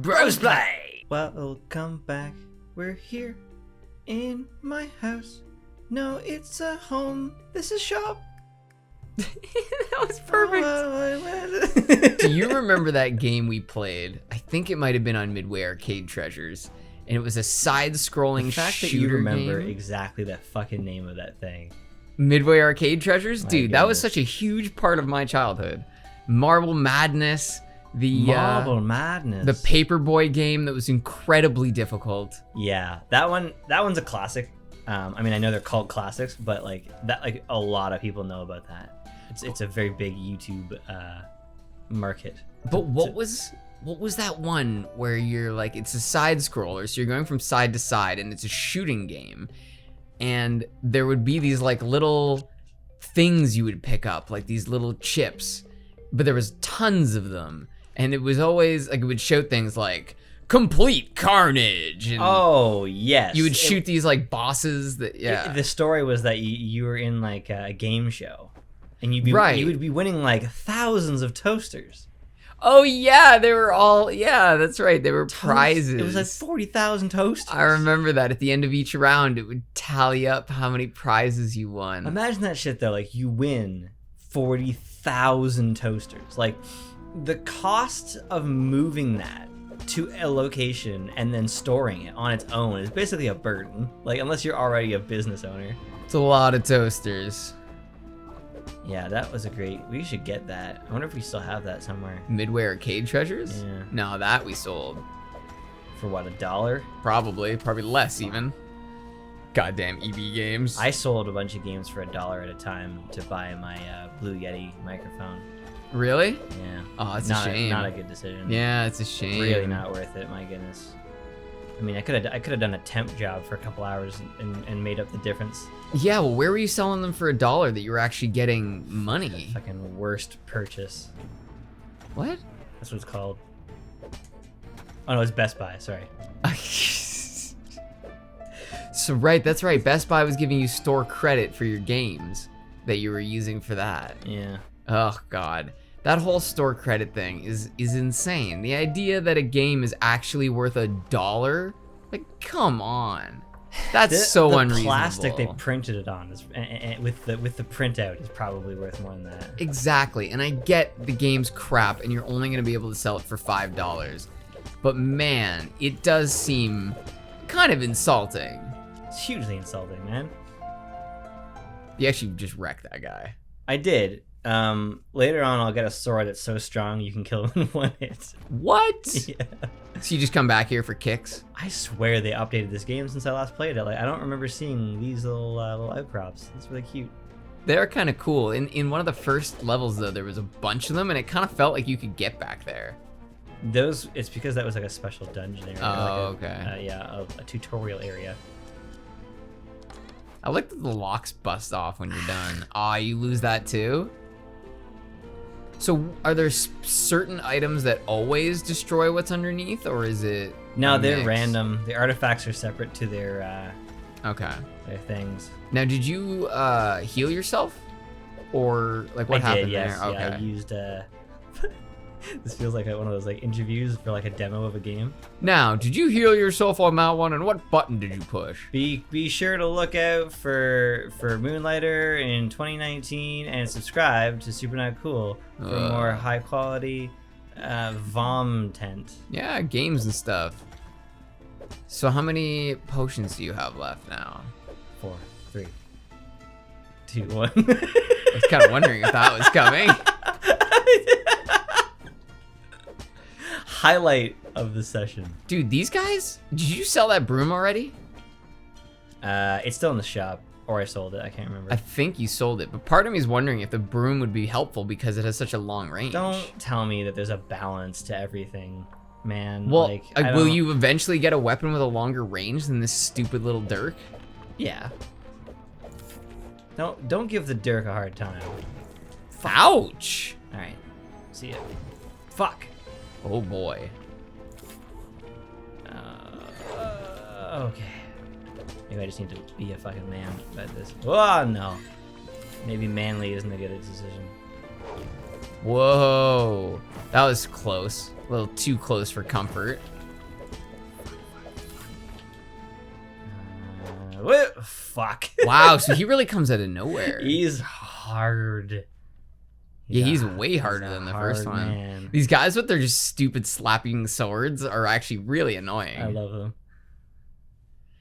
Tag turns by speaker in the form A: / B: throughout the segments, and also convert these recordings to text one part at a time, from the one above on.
A: Brosplay!
B: Welcome back. We're here in my house. No, it's a home. This is shop.
A: That was perfect. Do you remember that game we played? I think it might have been on Midway Arcade Treasures. And it was a side-scrolling shooter game.
B: The fact that you remember exactly the fucking name of that thing.
A: Midway Arcade Treasures? Dude, that was such a huge part of my childhood. Marble Madness.
B: Marble Madness.
A: The Paperboy game that was incredibly difficult.
B: Yeah, that one's a classic. I mean, I know they're called classics, but like a lot of people know about that. It's a very big YouTube market.
A: But what was that one where you're like, it's a side scroller, so you're going from side to side, and it's a shooting game, and there would be these like little things you would pick up, like these little chips, but there was tons of them. And it was always like, it would show things like complete carnage. And
B: oh yes,
A: you would shoot these like bosses.
B: The story was that you were in like a game show, and you would be winning like thousands of toasters.
A: Oh yeah, they were all that's right. They were prizes.
B: It was like 40,000 toasters.
A: I remember that at the end of each round, it would tally up how many prizes you won.
B: Imagine that shit though. Like you win 40,000 toasters. Like. The cost of moving that to a location and then storing it on its own is basically a burden. Like, unless you're already a business owner.
A: It's a lot of toasters.
B: Yeah, that was a great... We should get that. I wonder if we still have that somewhere.
A: Midway Arcade Treasures?
B: Yeah.
A: No, that we sold.
B: For what, $1?
A: Probably less even. Goddamn EB games.
B: I sold a bunch of games for $1 at a time to buy my Blue Yeti microphone.
A: Really?
B: Yeah.
A: Oh, it's a shame.
B: Not a good decision.
A: Yeah, it's a shame.
B: Really not worth it. My goodness. I mean, I could have done a temp job for a couple hours and made up the difference.
A: Yeah. Well, where were you selling them for $1 that you were actually getting money?
B: Fucking worst purchase.
A: What?
B: That's what it's called. Oh no, it's Best Buy. Sorry.
A: So right, that's right. Best Buy was giving you store credit for your games that you were using for that.
B: Yeah.
A: Oh God. That whole store credit thing is insane. The idea that a game is actually worth $1, like, come on. That's so unreasonable.
B: The plastic they printed it on is, with the printout is probably worth more than that.
A: Exactly, and I get the game's crap and you're only gonna be able to sell it for $5. But man, it does seem kind of insulting.
B: It's hugely insulting, man.
A: You actually just wrecked that guy.
B: I did. Later on, I'll get a sword that's so strong you can kill him in one hit.
A: What?
B: Yeah.
A: So you just come back here for kicks?
B: I swear they updated this game since I last played it. Like, I don't remember seeing these little outcrops. That's really cute.
A: They're kind of cool. In one of the first levels, though, there was a bunch of them, and it kind of felt like you could get back there.
B: It's because that was like a special dungeon area.
A: Oh,
B: like
A: okay.
B: A tutorial area.
A: I like that the locks bust off when you're done. Aw, you lose that too? So are there certain items that always destroy what's underneath, or is it
B: No, they're random. The artifacts are separate to their their things.
A: Now, did you heal yourself? Or like what happened
B: yes.
A: there? Okay.
B: Yeah, I used this feels like one of those like interviews for like a demo of a game.
A: Now, did you heal yourself on that one, and what button did you push?
B: Be sure to look out for Moonlighter in 2019 and subscribe to SuperNotCool for more high quality vom tent.
A: Yeah, games and stuff. So how many potions do you have left now?
B: 4, 3, 2, 1.
A: I was kind of wondering if that was coming.
B: Highlight of the session.
A: Dude, these guys? Did you sell that broom already?
B: It's still in the shop, or I sold it. I can't remember.
A: I think you sold it, but part of me is wondering if the broom would be helpful because it has such a long range.
B: Don't tell me that there's a balance to everything, man.
A: Well,
B: like,
A: will you eventually get a weapon with a longer range than this stupid little dirk?
B: Yeah. Don't give the dirk a hard time.
A: Ouch!
B: All right. See ya. Fuck.
A: Oh boy.
B: Okay. Maybe I just need to be a fucking man about this. Oh no. Maybe manly isn't a good decision.
A: Whoa. That was close. A little too close for comfort.
B: What? Fuck.
A: Wow, so he really comes out of nowhere.
B: He's hard.
A: Yeah, he's way harder than the first one.
B: Man.
A: These guys with their just stupid slapping swords are actually really annoying.
B: I love them.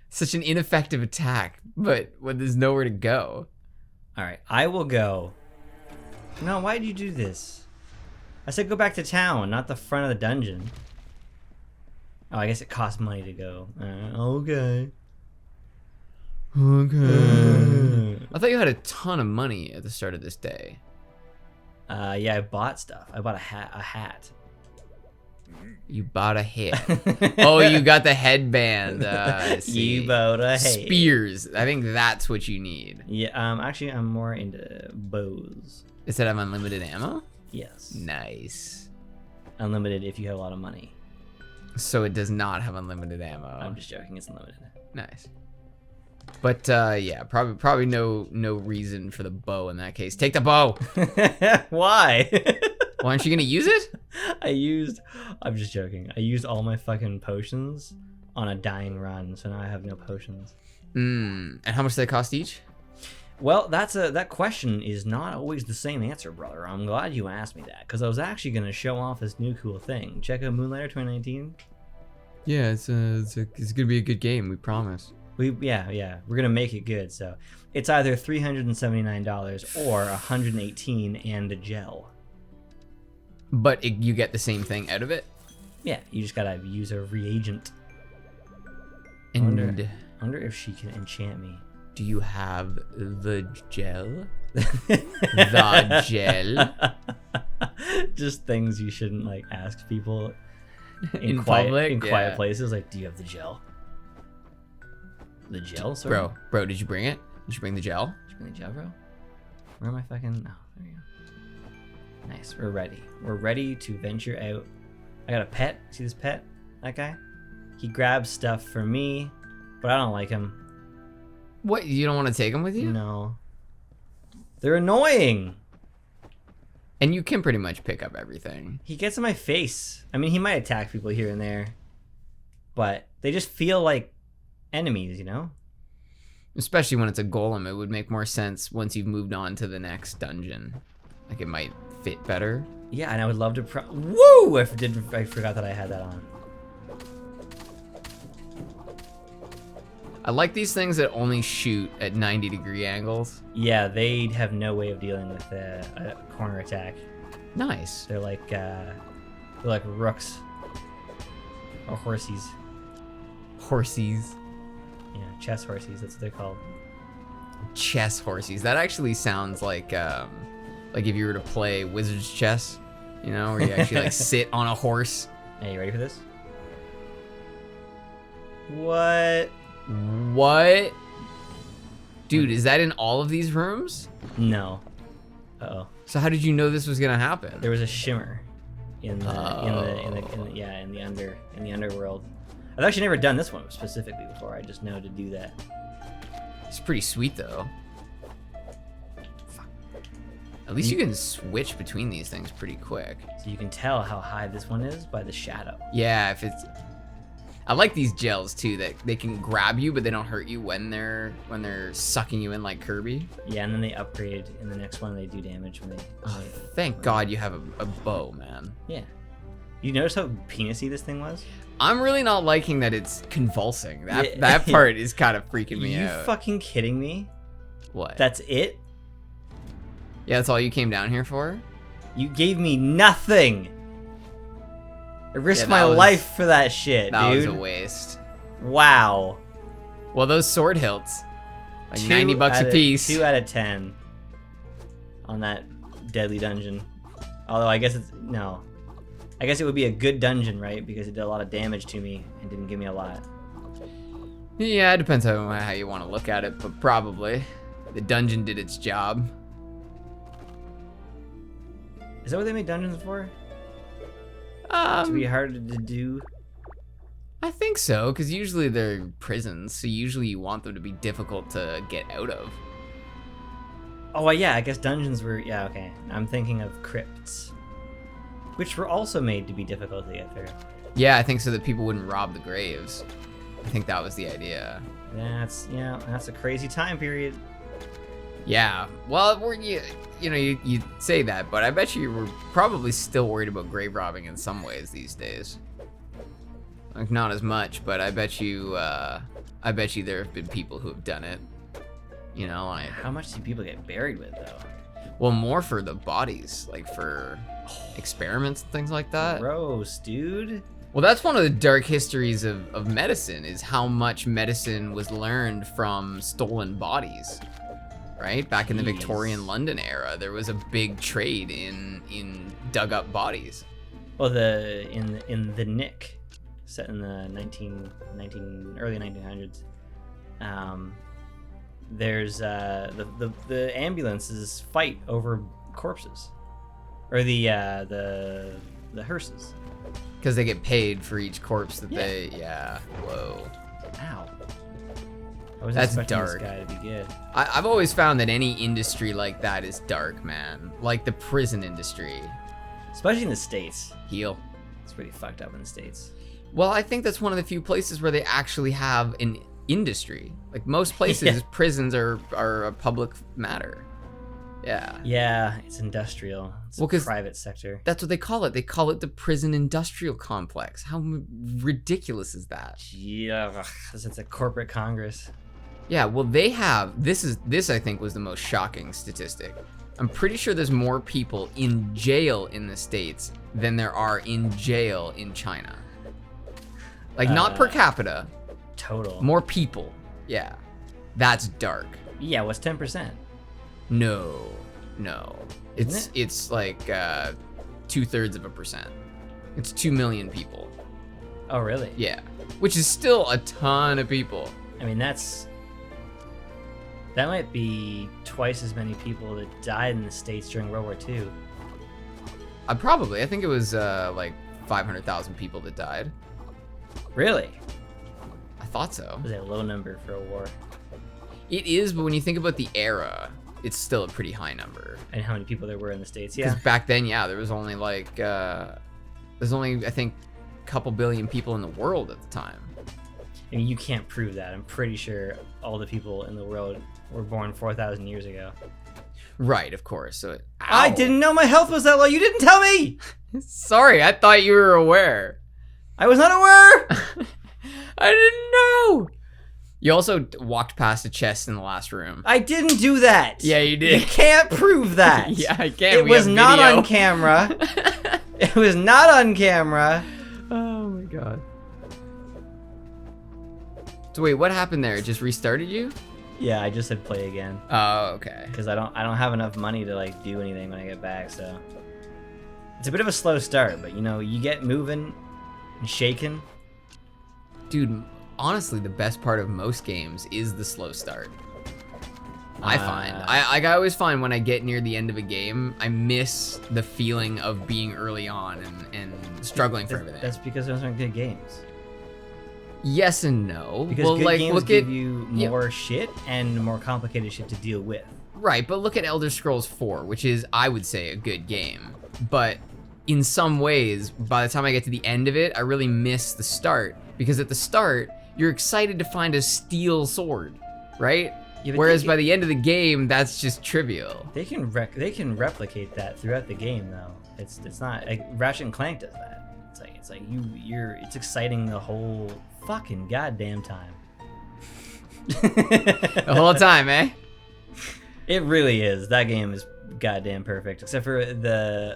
A: Such an ineffective attack, but when there's nowhere to go.
B: All right, I will go. No, why did you do this? I said go back to town, not the front of the dungeon. Oh, I guess it costs money to go. Okay.
A: Okay. I thought you had a ton of money at the start of this day.
B: Yeah, I bought stuff. I bought a hat.
A: You bought a hat. Oh, you got the headband. I see.
B: You bought a hat.
A: Spears. I think that's what you need.
B: Yeah. Actually, I'm more into bows.
A: Does it have unlimited ammo?
B: Yes.
A: Nice.
B: Unlimited if you have a lot of money.
A: So it does not have unlimited ammo.
B: I'm just joking. It's unlimited.
A: Nice. But yeah, probably no reason for the bow in that case. Take the bow.
B: Why?
A: Well, aren't you gonna use it?
B: I'm just joking. I used all my fucking potions on a dying run, so now I have no potions.
A: And how much do they cost each?
B: Well, that question is not always the same answer, brother. I'm glad you asked me that, because I was actually gonna show off this new cool thing. Check out Moonlighter 2019.
A: Yeah, it's gonna be a good game. We promise.
B: Yeah, we're gonna make it good. So it's either $379 or $118 and a gel.
A: But you get the same thing out of it.
B: Yeah, you just gotta use a reagent.
A: And
B: wonder if she can enchant me.
A: Do you have the gel? The gel.
B: Just things you shouldn't like ask people
A: in public,
B: in quiet places. Like, do you have the gel? The gel, sorry?
A: Bro, did you bring it? Did you bring the gel?
B: Did you bring the gel, bro? Where am I fucking? Oh, there you go. Nice, we're ready. We're ready to venture out. I got a pet. See this pet? That guy? He grabs stuff for me, but I don't like him.
A: What? You don't want to take them with you?
B: No. They're annoying.
A: And you can pretty much pick up everything.
B: He gets in my face. I mean, he might attack people here and there, but they just feel like enemies, you know?
A: Especially when it's a golem, it would make more sense once you've moved on to the next dungeon. Like, it might fit better.
B: Yeah, and I would love to Woo! I forgot that I had that on.
A: I like these things that only shoot at 90-degree angles.
B: Yeah, they have no way of dealing with a corner attack.
A: Nice.
B: They're like rooks or horsies.
A: Horsies.
B: Yeah, chess horsies. That's what they're called.
A: Chess horsies. That actually sounds like if you were to play wizard's chess, you know, where you actually like sit on a horse.
B: Hey, you ready for this? What?
A: What? Dude, is that in all of these rooms?
B: No. Uh-oh.
A: So how did you know this was gonna happen?
B: There was a shimmer in the underworld. I've actually never done this one specifically before. I just know to do that.
A: It's pretty sweet though. Fuck. At least you can switch between these things pretty quick.
B: So you can tell how high this one is by the shadow.
A: Yeah, if it's. I like these gels too, that they can grab you, but they don't hurt you when they're sucking you in like Kirby.
B: Yeah, and then they upgrade in the next one. They do damage when they.
A: Thank God you have a bow, man.
B: Yeah. You notice how penisy this thing was?
A: I'm really not liking that it's convulsing. That part is kind of freaking me out.
B: You fucking kidding me?
A: What?
B: That's it?
A: Yeah, that's all you came down here for?
B: You gave me nothing. I risked my life for that shit, dude.
A: That was a waste.
B: Wow.
A: Well, those sword hilts, like 90 bucks a piece.
B: 2 out of 10 on that deadly dungeon. Although I guess it's no. I guess it would be a good dungeon, right? Because it did a lot of damage to me and didn't give me a lot.
A: Yeah, it depends on how you want to look at it, but probably the dungeon did its job.
B: Is that what they make dungeons for? To be harder to do?
A: I think so, because usually they're prisons, so usually you want them to be difficult to get out of.
B: Oh, yeah, I guess dungeons were... Yeah, okay. I'm thinking of crypts, which were also made to be difficult to get through.
A: Yeah, I think so that people wouldn't rob the graves. I think that was the idea.
B: That's, that's a crazy time period.
A: Yeah, well, you say that, but I bet you were probably still worried about grave robbing in some ways these days. Like, not as much, but I bet you there have been people who have done it. You know, like...
B: How much do people get buried with, though?
A: Well, more for the bodies, like for experiments and things like that.
B: Gross, dude.
A: Well, that's one of the dark histories of medicine, is how much medicine was learned from stolen bodies. Right? Back in the Victorian London era, there was a big trade in dug up bodies.
B: Well, in the Nick, set in the early 1900s, there's the ambulances fight over corpses, or the hearses,
A: because they get paid for each corpse that they. Yeah. Whoa.
B: Ow. I was
A: That's
B: expecting
A: dark.
B: This guy to be good.
A: I've always found that any industry like that is dark, man. Like the prison industry.
B: Especially in the States.
A: Heal.
B: It's pretty fucked up in the States.
A: Well, I think that's one of the few places where they actually have an industry. Like most places, prisons are a public matter. Yeah.
B: Yeah, it's industrial. It's a private sector.
A: That's what they call it. They call it the prison industrial complex. How ridiculous is that?
B: Yeah, it's a corporate congress.
A: Yeah, well, they have... This I think was the most shocking statistic. I'm pretty sure there's more people in jail in the States than there are in jail in China. Like, not per capita.
B: Total.
A: More people. Yeah. That's dark.
B: Yeah, what's 10%?
A: No. It's like 2/3%. It's 2 million people.
B: Oh, really?
A: Yeah. Which is still a ton of people.
B: I mean, that might be twice as many people that died in the States during World War II.
A: I think it was like 500,000 people that died.
B: Really?
A: I thought so.
B: Was a low number for a war.
A: It is, but when you think about the era, it's still a pretty high number.
B: And how many people there were in the States, yeah.
A: Because back then, yeah, there was only like, I think, a couple billion people in the world at the time.
B: I mean, you can't prove that. I'm pretty sure all the people in the world were born 4,000 years ago.
A: Right, of course. So
B: I didn't know my health was that low. You didn't tell me!
A: Sorry, I thought you were aware.
B: I was not aware!
A: I didn't know! You also walked past a chest in the last room.
B: I didn't do that!
A: Yeah, you did.
B: You can't prove that!
A: Yeah, I can.
B: It was not on camera. It was not on camera.
A: Oh my god. So wait, what happened there? It just restarted you?
B: Yeah, I just said play again.
A: Oh, okay.
B: Because I don't have enough money to like do anything when I get back, so it's a bit of a slow start, but you get moving and shaking.
A: Dude, honestly, the best part of most games is the slow start. I find. I always find when I get near the end of a game, I miss the feeling of being early on and struggling for everything.
B: That's because those aren't good games.
A: Yes and no.
B: Because good games give you more shit and more complicated shit to deal with.
A: Right, but look at Elder Scrolls 4, which is, I would say, a good game. But in some ways, by the time I get to the end of it, I really miss the start. Because at the start, you're excited to find a steel sword, right? Yeah, whereas by the end of the game, that's just trivial.
B: They can replicate that throughout the game, though. It's not like Ratchet and Clank does that. It's exciting the whole fucking goddamn time.
A: The whole time, eh?
B: It really is. That game is goddamn perfect, except for the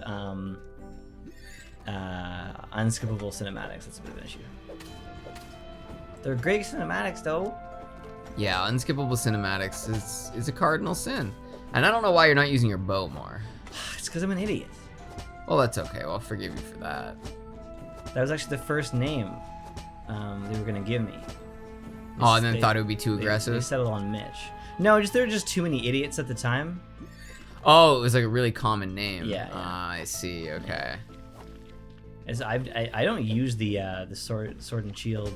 B: unskippable cinematics. That's a bit of an issue. They're great cinematics, though.
A: Yeah, unskippable cinematics is a cardinal sin. And I don't know why you're not using your bow more.
B: It's because I'm an idiot.
A: Well, that's okay. Well, I'll forgive you for that.
B: That was actually the first name they were going to give me.
A: And then thought it would be too aggressive?
B: They settled on Mitch. No, there were just too many idiots at the time.
A: Oh, it was like a really common name.
B: Yeah.
A: I see. Okay.
B: I don't use the sword and shield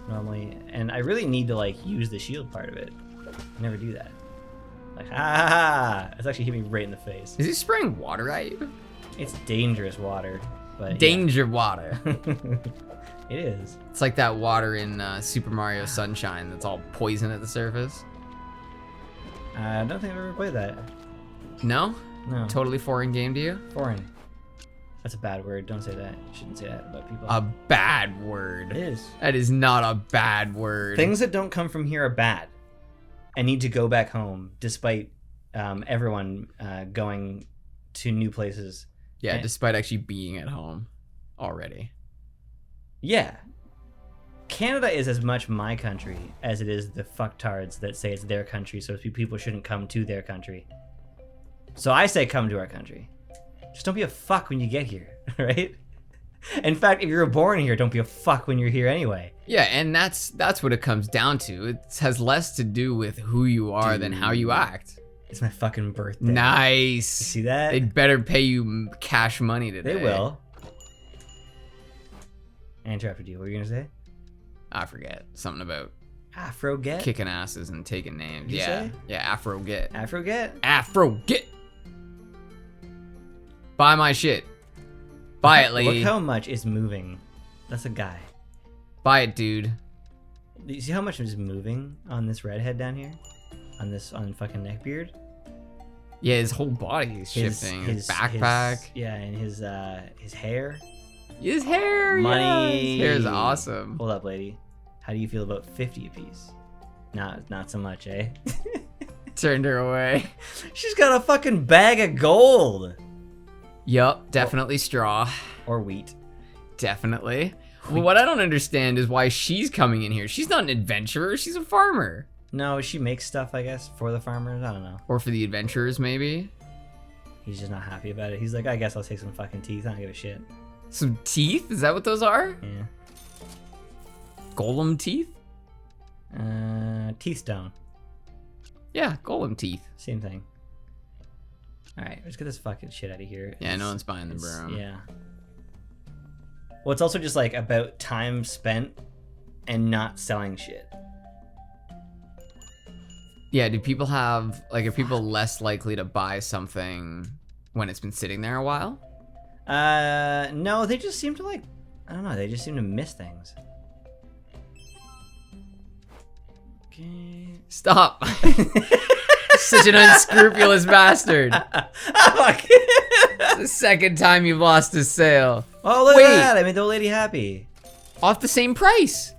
B: normally, and I really need to like use the shield part of it. I never do that. Like, ah! It's actually hit me right in the face.
A: Is he spraying water at you?
B: It's dangerous water, but
A: Danger water.
B: It is.
A: It's like that water in Super Mario Sunshine that's all poison at the surface.
B: I don't think I've ever played that.
A: No?
B: No.
A: Totally foreign game to you?
B: Foreign. That's a bad word. Don't say that. You shouldn't say that about people.
A: A bad word.
B: It is.
A: That is not a bad word.
B: Things that don't come from here are bad and need to go back home, despite everyone going to new places.
A: Yeah, despite actually being at home already.
B: Yeah. Canada is as much my country as it is the fucktards that say it's their country, so people shouldn't come to their country. So I say come to our country. Just don't be a fuck when you get here, right? In fact, if you're born here, don't be a fuck when you're here anyway.
A: Yeah, and that's what it comes down to. It has less to do with who you are than how you act.
B: It's my fucking birthday.
A: Nice.
B: You see that?
A: They'd better pay you cash money today.
B: They will. I interrupted you. What were you gonna say?
A: I forget. Something about
B: Afro get?
A: kicking asses and taking names.
B: You
A: Yeah.
B: say?
A: Yeah, Afro get.
B: Afro get?
A: Afro get. Buy my shit. Buy it, lady.
B: Look how much is moving. That's a guy.
A: Buy it, dude.
B: Do you see how much is moving on this redhead down here? On fucking neckbeard?
A: Yeah, his whole body is shifting. His backpack.
B: Yeah, and his hair.
A: His hair.
B: Money.
A: Yeah, his hair is awesome.
B: Hold up, lady. How do you feel about 50 apiece? Not so much, eh?
A: Turned her away.
B: She's got a fucking bag of gold.
A: Yup, definitely straw.
B: Or wheat.
A: Definitely. Well, what I don't understand is why she's coming in here. She's not an adventurer. She's a farmer.
B: No, she makes stuff, I guess, for the farmers. I don't know.
A: Or for the adventurers, maybe.
B: He's just not happy about it. He's like, I guess I'll take some fucking teeth. I don't give a shit.
A: Some teeth? Is that what those are?
B: Yeah.
A: Golem teeth?
B: Teeth stone.
A: Yeah, golem teeth.
B: Same thing. Alright, let's get this fucking shit out of here.
A: Yeah, no one's buying the broom.
B: Yeah. Well, it's also just like about time spent and not selling shit.
A: Yeah, do people have, like, are people less likely to buy something when it's been sitting there a while?
B: No, they just seem to like, I don't know, they just seem to miss things. Okay.
A: Stop. Such an unscrupulous bastard. It's the second time you've lost a sale.
B: Oh, look
A: Wait.
B: at that. I made the old lady happy.
A: Off the same price.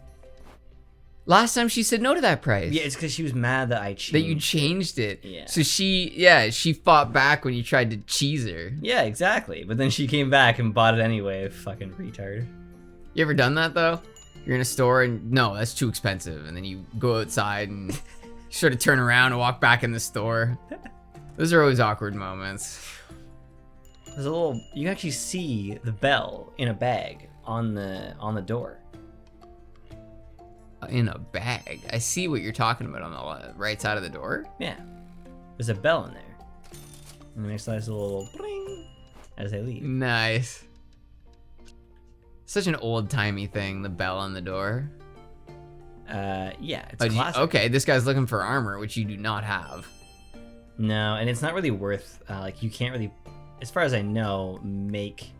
A: Last time she said no to that price.
B: Yeah, it's because she was mad that I changed.
A: That you changed it.
B: Yeah.
A: So she fought back when you tried to cheese her.
B: Yeah, exactly. But then she came back and bought it anyway. Fucking retard.
A: You ever done that though? You're in a store and no, that's too expensive. And then you go outside and sort of turn around and walk back in the store. Those are always awkward moments.
B: There's a little, you can actually see the bell in a bag on the door.
A: In a bag. I see what you're talking about on the right side of the door.
B: Yeah. There's a bell in there. And it makes a nice little bling as they leave.
A: Nice. Such an old-timey thing, the bell on the door.
B: Yeah, it's classic.
A: Okay, this guy's looking for armor, which you do not have.
B: No, and it's not really worth, like, you can't really, as far as I know, make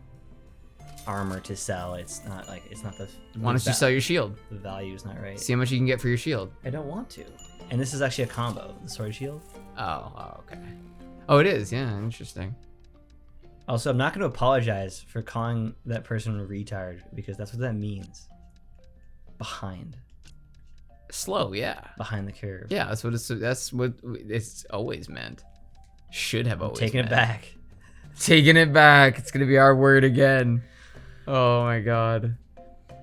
B: armor to sell. It's not like, it's not the...
A: Why don't you sell your shield?
B: The value is not right.
A: See how much you can get for your shield.
B: I don't want to. And this is actually a combo, the sword shield.
A: Oh, okay. Oh, it is, yeah, interesting.
B: Also, I'm not going to apologize for calling that person retard, because that's what that means. Behind.
A: Slow, yeah.
B: Behind the curve.
A: Yeah, that's what it's always meant. Should have always
B: Taking
A: meant.
B: it back.
A: Taking it back. It's gonna be our word again. Oh my god.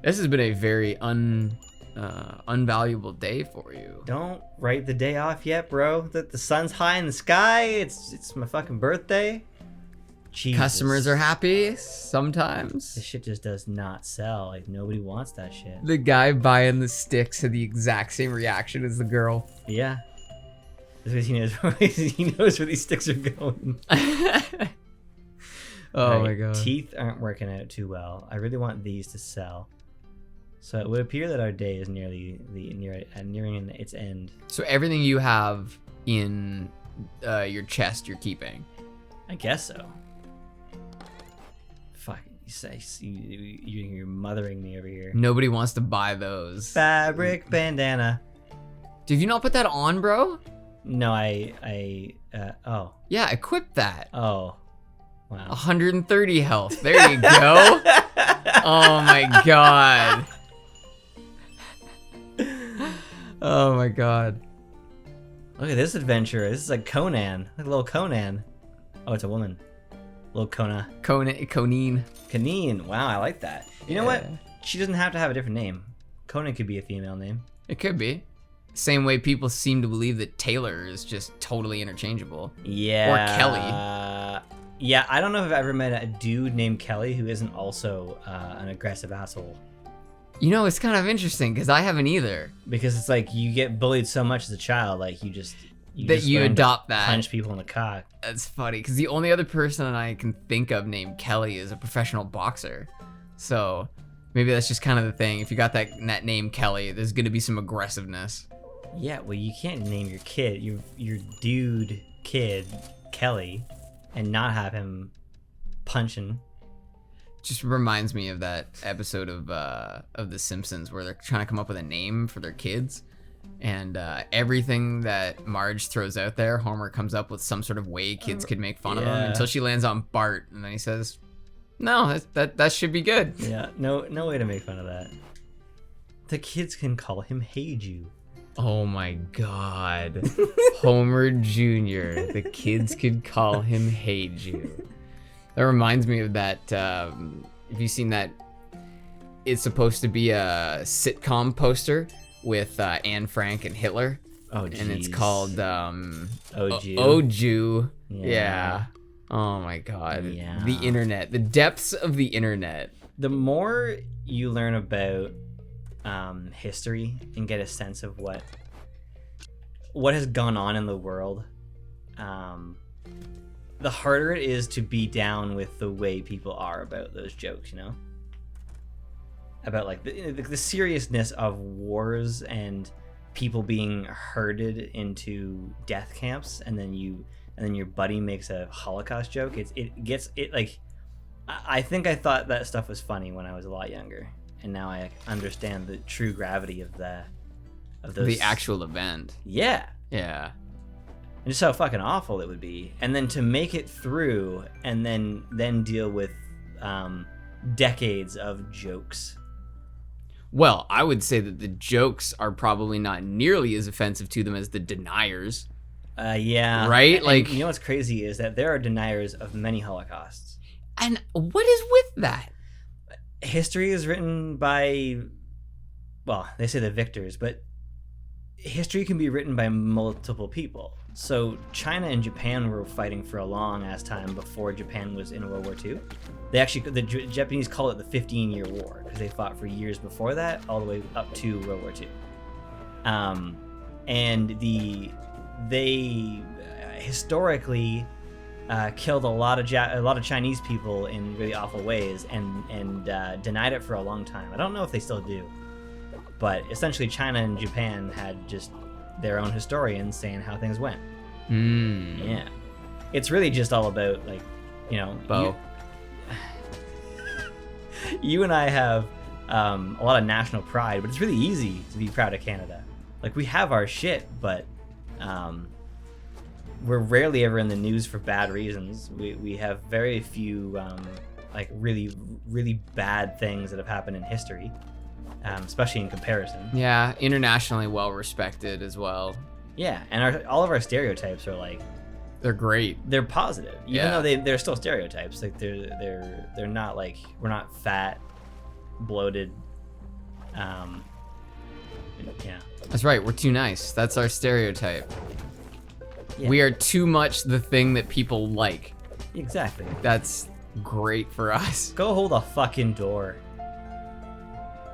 A: This has been a very unvaluable day for you.
B: Don't write the day off yet, bro. The sun's high in the sky. It's my fucking birthday. Jesus.
A: Customers are happy sometimes.
B: This shit just does not sell. Like, nobody wants that shit.
A: The guy buying the sticks had the exact same reaction as the girl.
B: Yeah. Because he knows where these sticks are going.
A: Oh
B: Right,
A: my god.
B: Teeth aren't working out too well. I really want these to sell. So it would appear that our day is nearing its end.
A: So everything you have in your chest you're keeping.
B: I guess so. Fuck, you're mothering me over here.
A: Nobody wants to buy those.
B: Fabric bandana.
A: Did you not put that on, bro?
B: No, oh.
A: Yeah, equip that.
B: Oh. Wow.
A: 130 health. There you go. Oh my god. Oh my god.
B: Look at this adventure. This is like Conan. Like a little Conan. Oh, it's a woman. Little Kona.
A: Conine.
B: Kanine. Wow, I like that. You know what? She doesn't have to have a different name. Conan could be a female name.
A: It could be. Same way people seem to believe that Taylor is just totally interchangeable.
B: Yeah.
A: Or Kelly.
B: Yeah, I don't know if I've ever met a dude named Kelly who isn't also an aggressive asshole.
A: You know, it's kind of interesting because I haven't either.
B: Because it's like you get bullied so much as a child, like you just
A: adopt that.
B: Punch people in the cock.
A: That's funny because the only other person I can think of named Kelly is a professional boxer. So maybe that's just kind of the thing. If you got that name Kelly, there's gonna be some aggressiveness.
B: Yeah, well, you can't name your kid, your dude kid, Kelly, and not have him punching.
A: Just reminds me of that episode of The Simpsons where they're trying to come up with a name for their kids, and everything that Marge throws out there, Homer comes up with some sort of way kids could make fun of him until she lands on Bart, and then he says, "No, that should be good."
B: Yeah, no way to make fun of that. The kids can call him Hey Jew.
A: Oh my god. Homer Jr. The kids could call him Hey Jew. That reminds me of that, have you seen that? It's supposed to be a sitcom poster with Anne Frank and Hitler.
B: Oh, geez.
A: And it's called
B: Jew.
A: Oh Jew.
B: Yeah.
A: Yeah. Oh my god.
B: Yeah.
A: The internet. The depths of the internet.
B: The more you learn about history and get a sense of what has gone on in the world, the harder it is to be down with the way people are about those jokes, you know? About like the seriousness of wars and people being herded into death camps, and then your buddy makes a Holocaust joke. I think I thought that stuff was funny when I was a lot younger, and now I understand the true gravity of those.
A: The actual event.
B: Yeah.
A: Yeah.
B: And just how fucking awful it would be, and then to make it through, and then deal with decades of jokes.
A: Well, I would say that the jokes are probably not nearly as offensive to them as the deniers.
B: Yeah.
A: Right?
B: And you know what's crazy is that there are deniers of many Holocausts.
A: And what is with that?
B: History is written by, well, they say the victors, but history can be written by multiple people. So China and Japan were fighting for a long ass time before Japan was in World War II. The Japanese call it the 15-year war because they fought for years before that, all the way up to World War II. And they historically killed a lot of Chinese people in really awful ways, and denied it for a long time. I don't know if they still do, but essentially China and Japan had just their own historians saying how things went. Yeah, it's really just all about, like, you know,
A: Bo.
B: You and I have a lot of national pride, but it's really easy to be proud of Canada. Like, we have our shit, but we're rarely ever in the news for bad reasons. We have very few like really, really bad things that have happened in history, especially in comparison.
A: Yeah, internationally well respected as well.
B: Yeah, and all of our stereotypes are like,
A: they're great.
B: They're positive, even though they're still stereotypes. Like they're not like, we're not fat, bloated. Yeah.
A: That's right. We're too nice. That's our stereotype.
B: Yeah.
A: We are too much the thing that people like.
B: Exactly.
A: That's great for us.
B: Go hold a fucking door.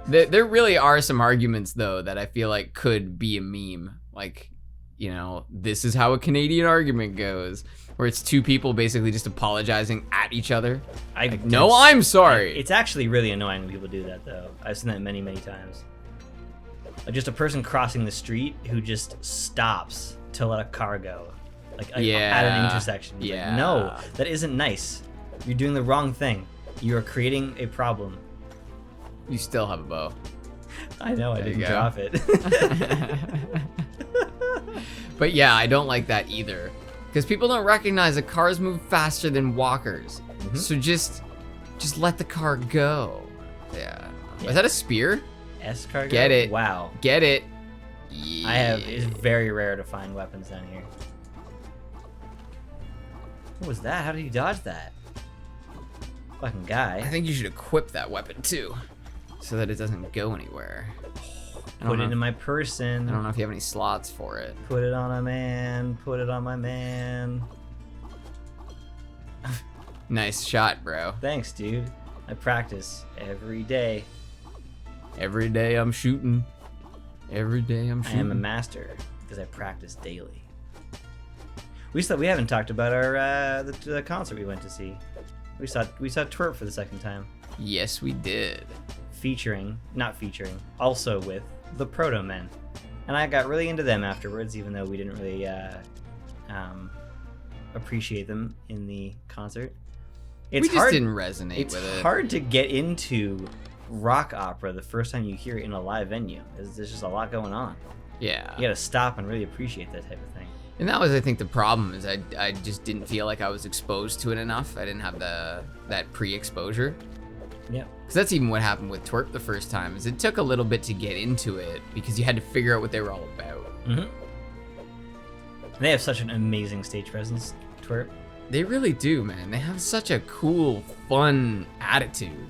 A: There really are some arguments, though, that I feel like could be a meme. Like, you know, this is how a Canadian argument goes, where it's two people basically just apologizing at each other. No, I'm sorry.
B: It's actually really annoying when people do that, though. I've seen that many, many times. Like, just a person crossing the street who just stops to let a car go. like at an intersection. He's like, no, that isn't nice. You're doing the wrong thing. You are creating a problem.
A: You still have a bow.
B: I know, I didn't drop it.
A: But yeah, I don't like that either. Because people don't recognize that cars move faster than walkers.
B: Mm-hmm.
A: So just let the car go. Yeah. Is that a spear?
B: Escargot?
A: Get it.
B: Wow.
A: Get it. Yeah.
B: It's very rare to find weapons down here. What was that? How did he dodge that? Fucking guy.
A: I think you should equip that weapon too, so that it doesn't go anywhere.
B: Put it in my person.
A: I don't know if you have any slots for it.
B: Put it on a man. Put it on my man.
A: Nice shot, bro.
B: Thanks, dude. I practice every day.
A: Every day I'm shooting. Every day I'm shooting.
B: I am a master because I practice daily. We haven't talked about our the concert we went to see. We saw Twerp for the second time.
A: Yes, we did.
B: Also with the Proto Men, and I got really into them afterwards, even though we didn't really appreciate them in the concert.
A: We just didn't resonate with it.
B: It's hard to get into rock opera the first time you hear it in a live venue. There's just a lot going on.
A: Yeah.
B: You gotta stop and really appreciate that type of thing.
A: And that was, I think, the problem is I just didn't feel like I was exposed to it enough. I didn't have that pre-exposure.
B: Yeah.
A: Because that's even what happened with Twerp the first time, is it took a little bit to get into it because you had to figure out what they were all about.
B: Mm-hmm. They have such an amazing stage presence, Twerp.
A: They really do, man. They have such a cool, fun attitude.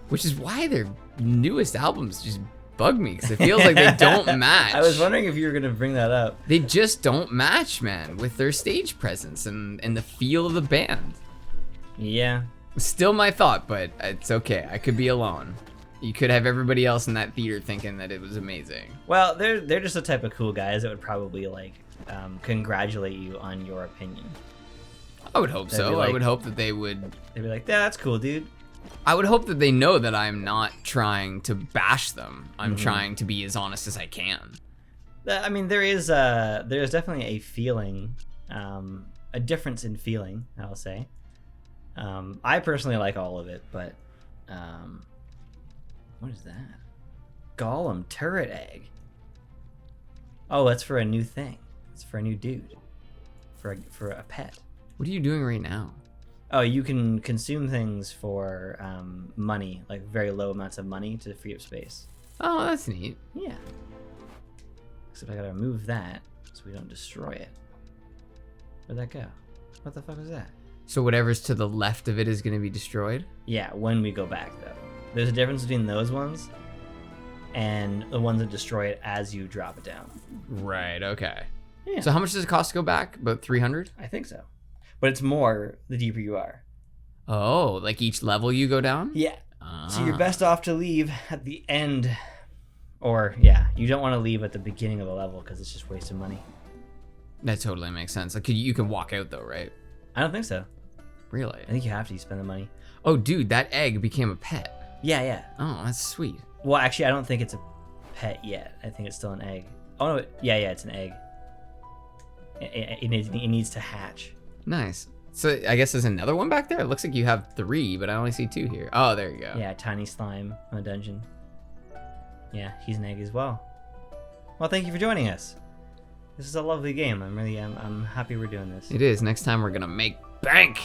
A: Which is why their newest albums just bug me, because it feels like they don't match.
B: I was wondering if you were going to bring that up.
A: They just don't match, man, with their stage presence and the feel of the band.
B: Yeah.
A: Still my thought, but it's okay. I could be alone. You could have everybody else in that theater thinking that it was amazing.
B: Well, they're just the type of cool guys that would probably congratulate you on your opinion.
A: I would hope so. I would hope that they would.
B: They'd be like, "Yeah, that's cool, dude."
A: I would hope that they know that I'm not trying to bash them. I'm trying to be as honest as I can.
B: I mean, there's definitely a feeling, a difference in feeling, I'll say. I personally like all of it, but what is that? Golem turret egg. Oh, that's for a new thing. It's for a new dude. For a pet.
A: What are you doing right now?
B: Oh, you can consume things for money, like very low amounts of money to free up space.
A: Oh, that's neat.
B: Yeah. Except I gotta remove that so we don't destroy it. Where'd that go? What the fuck was that?
A: So whatever's to the left of it is going to be destroyed?
B: Yeah, when we go back, though. There's a difference between those ones and the ones that destroy it as you drop it down.
A: Right, okay.
B: Yeah.
A: So how much does it cost to go back? About 300?
B: I think so. But it's more the deeper you are.
A: Oh, like each level you go down?
B: Yeah.
A: Ah.
B: So you're best off to leave at the end. Or, yeah, you don't want to leave at the beginning of the level because it's just wasting money.
A: That totally makes sense. Like you can walk out though, right?
B: I don't think so.
A: Really?
B: I think you have to spend the money.
A: Oh, dude, that egg became a pet.
B: Yeah.
A: Oh, that's sweet.
B: Well, actually, I don't think it's a pet yet. I think it's still an egg. Oh, no. Yeah, it's an egg. It needs to hatch.
A: Nice. So I guess there's another one back there. It looks like you have 3, but I only see 2 here. Oh, there you go.
B: Yeah, tiny slime on a dungeon. Yeah, he's an egg as well. Well, thank you for joining us. This is a lovely game. I'm happy we're doing this.
A: It is. Next time we're gonna make bank.